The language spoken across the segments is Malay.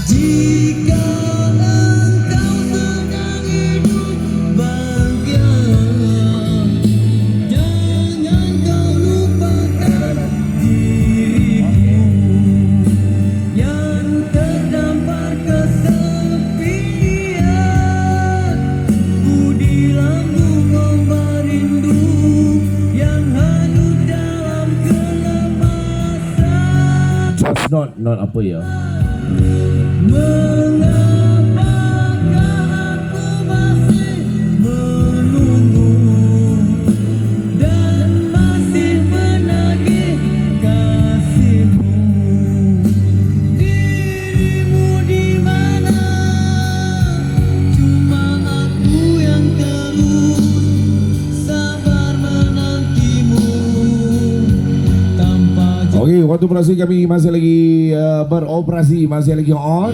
Jika engkau sedang hidup bahagia, jangan kau lupakan dirimu yang terdampar kesepian. Budi lambung ombak rindu yang hanyut dalam kelemasan. Just not apa ya. Mengapakah aku masih menunggu dan masih menagih kasihmu? Dirimu di mana? Cuma aku yang terus sabar menantimu tanpa Okey, waktu operasi kami masih lagi beroperasi, masih lagi on.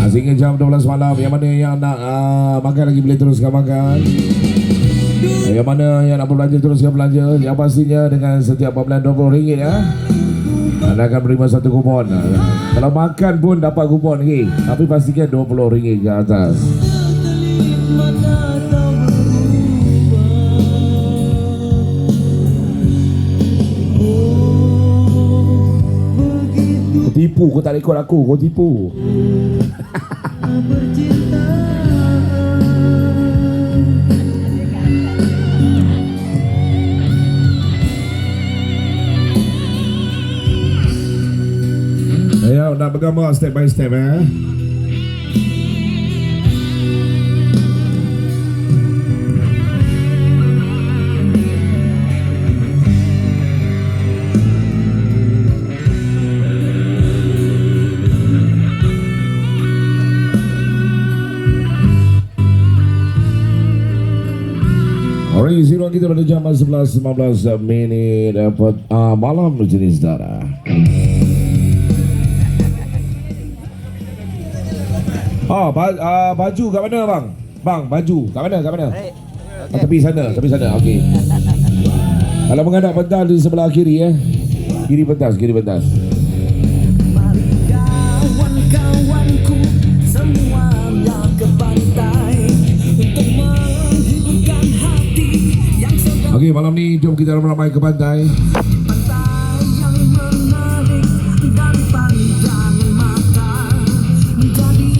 Sehingga jam 12 malam. Yang mana yang nak makan lagi boleh teruskan makan. Yang mana yang nak berbelanja teruskan belanja. Yang pastinya dengan setiap pembelian RM20 ya, anda akan menerima satu kupon. Kalau makan pun dapat kupon lagi. Tapi pastikan RM20 ke atas. Kau tipu, kau tak ikut aku, kau tipu. Ayo, nak bergambar step by step eh. Hari zero kita pada jam 11.19 dapat malam jenis darah. Baju kat mana bang? Bang, baju kat mana? Kat mana? Tepi sana, okey. Kalau menghadap pentas di sebelah kiri Kiri pentas. kawan-kawanku semuanya ke pantai untuk menghiburkan hati yang sedang Okey, malam ni jom kita ramai-ramai ke pantai. pantai yang menarik dan panjang mata menjadi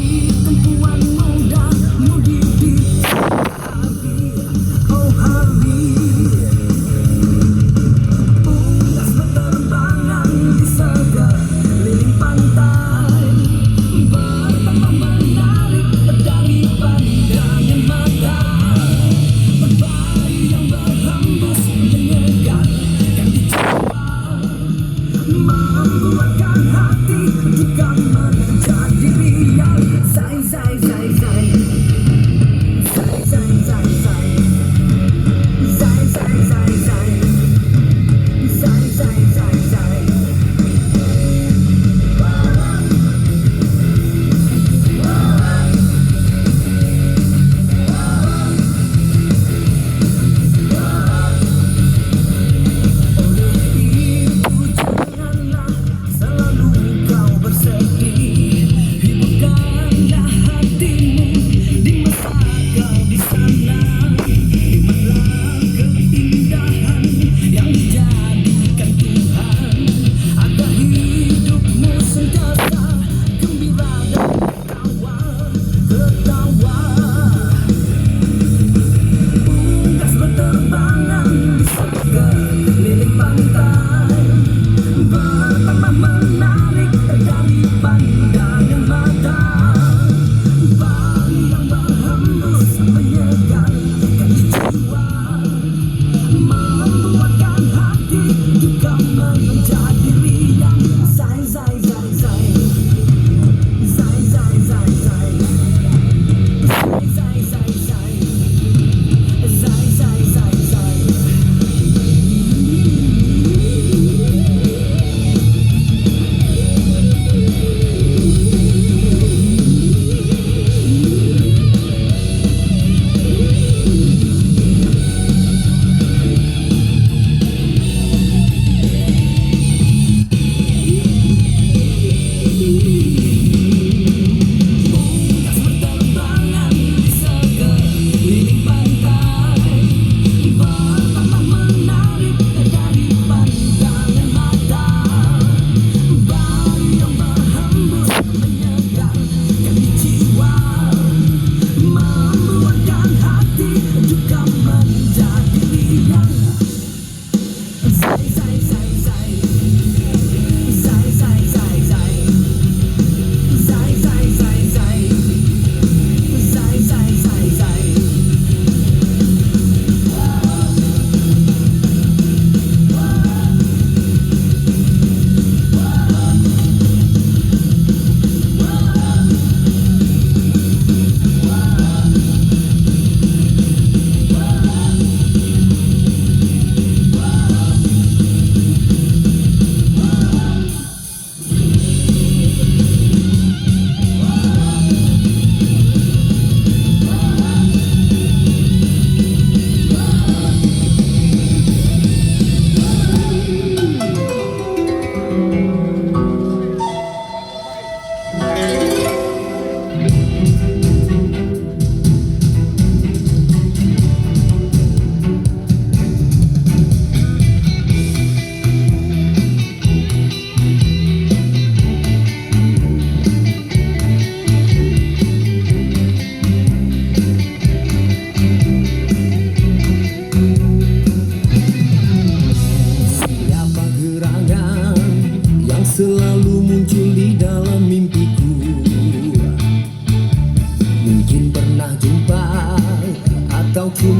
tumpuan muda mudi di oh hari ulas berterbangan di sekeliling pantai betapa menarik dari pandangan mata berbayu yang berhembus menyegarkan di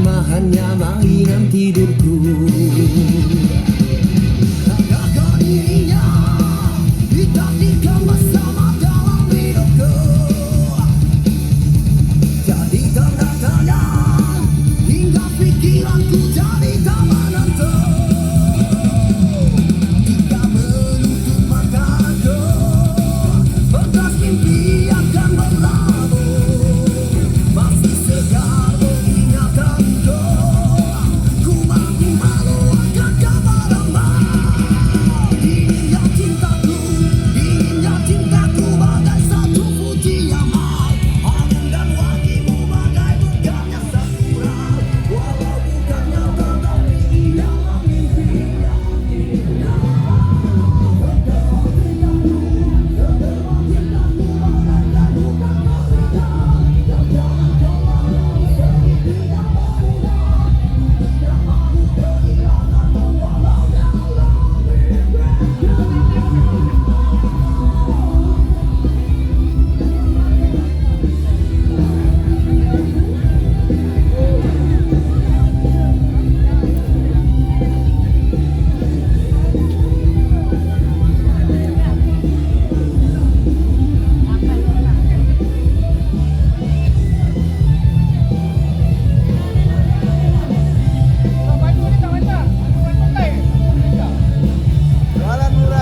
lama hanya mainan tidurku. Jaga dirinya, ditakdirkan bersama dalam hidupku. Jadi tanda tanya, hingga pikiranku jadi tak menentu. Jika menutup mataku, bekas mimpi akan berlalu. Masih segar ingatanku, ku mampu meluahkan kabar-kabar. Dinginnya cintaku bagai satu putih amal. Angin dan wangimu bagai bukannya sakura. Walau bukan nyata tapi dalam mimpinya.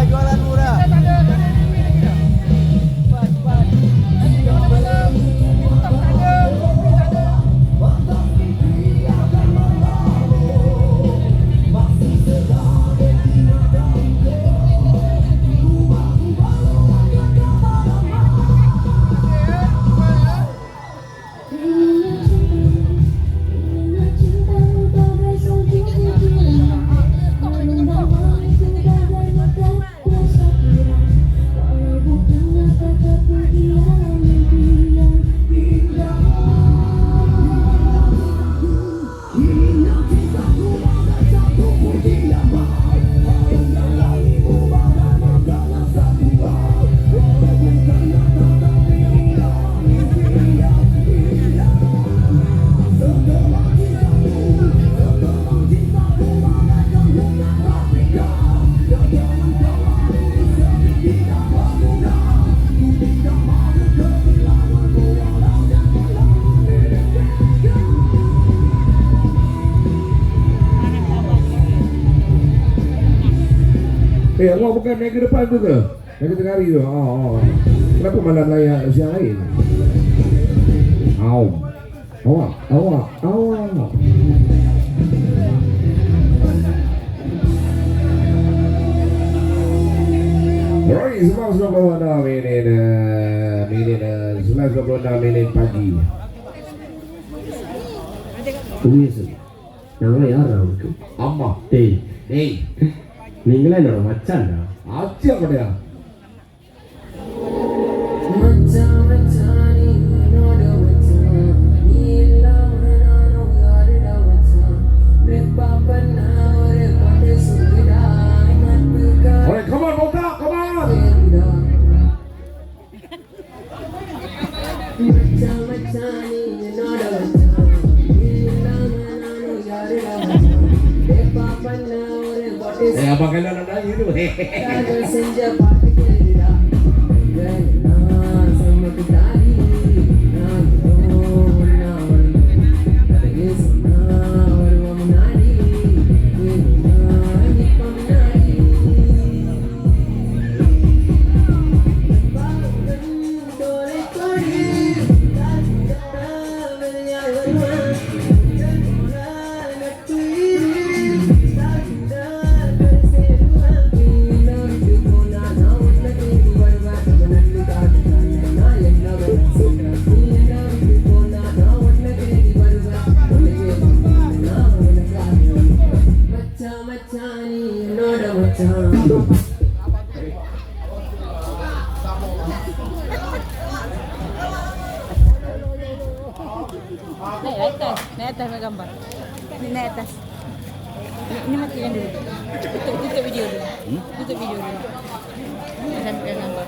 Jualan murah. Allah bukan naik ke depan tu ke? Naik ke tengah hari tu? Kenapa malam layak siang lain? Awak. Alright, sebab 96 minit pagi. ഞങ്ങളെ ആരാണ് Amma. டேய் Hey. நீங்களே என்னோட மச்சான்டா ஆச்சு அப்படியா? Alright, come on, Mota, come on. Abang kalian nak nanya tu. செஞ்ச பாட்டு கேளுடா. நான் சம்மக்கு தாடி நான் சொன்னா வருவோம் முன்னாடி நிப்ப முன்னாடி தோலை கொடி வருவான் Naik atas nak gambar. Naik atas. Ini matikan dulu. Tutup video dulu. Tutup video dulu. Sampaikan gambar.